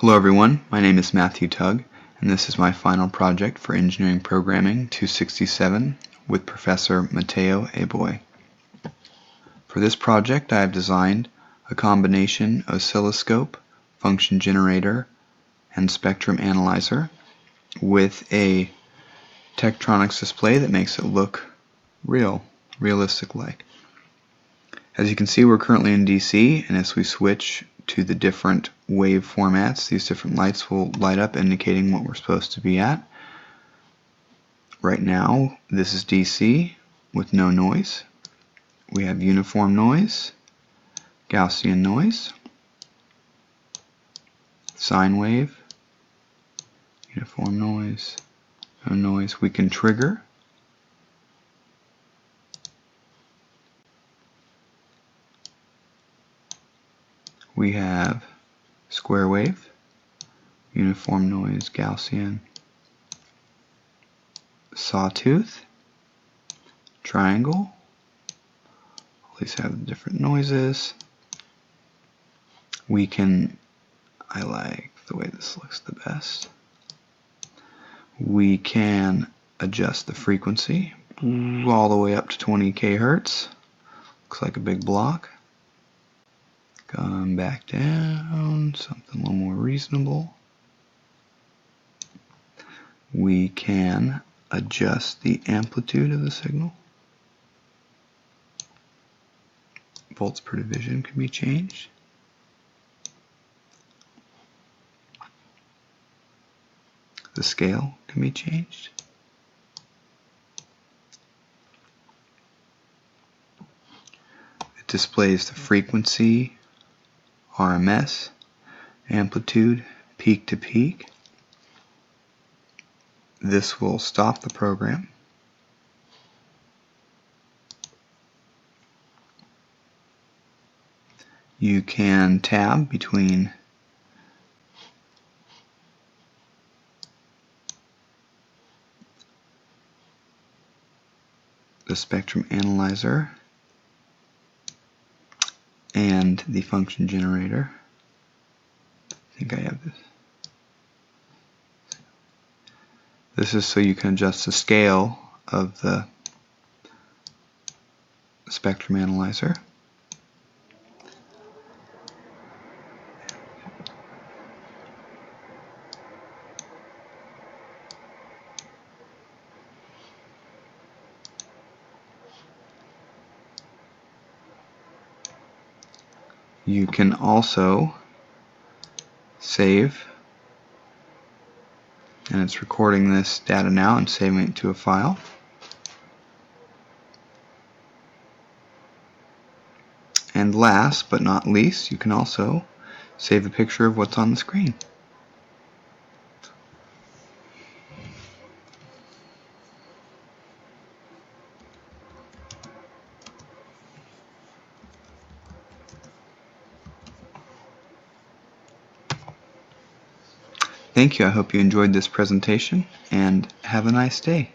Hello everyone, my name is Matthew Tugg, and this is my final project for Engineering Programming 267 with Professor Mateo Aboy. For this project I have designed a combination oscilloscope, function generator, and spectrum analyzer with a Tektronix display that makes it look realistic-like. As you can see, we're currently in DC, and as we switch to the different wave formats, these different lights will light up indicating what we're supposed to be at. Right now, this is DC with no noise. We have uniform noise, Gaussian noise, sine wave, uniform noise, no noise. We can trigger. We have square wave, uniform noise, Gaussian, sawtooth, triangle. All these have different noises. We can, I like the way this looks the best. We can adjust the frequency all the way up to 20 kHz. Looks like a big block. Come back down, something a little more reasonable. We can adjust the amplitude of the signal. Volts per division can be changed. The scale can be changed. It displays the frequency, RMS, amplitude, peak to peak. This will stop the program. You can tab between the spectrum analyzer and the function generator. I think I have this. This is so you can adjust the scale of the spectrum analyzer. You can also save, and it's recording this data now and saving it to a file. And last but not least, you can also save a picture of what's on the screen. Thank you. I hope you enjoyed this presentation, and have a nice day.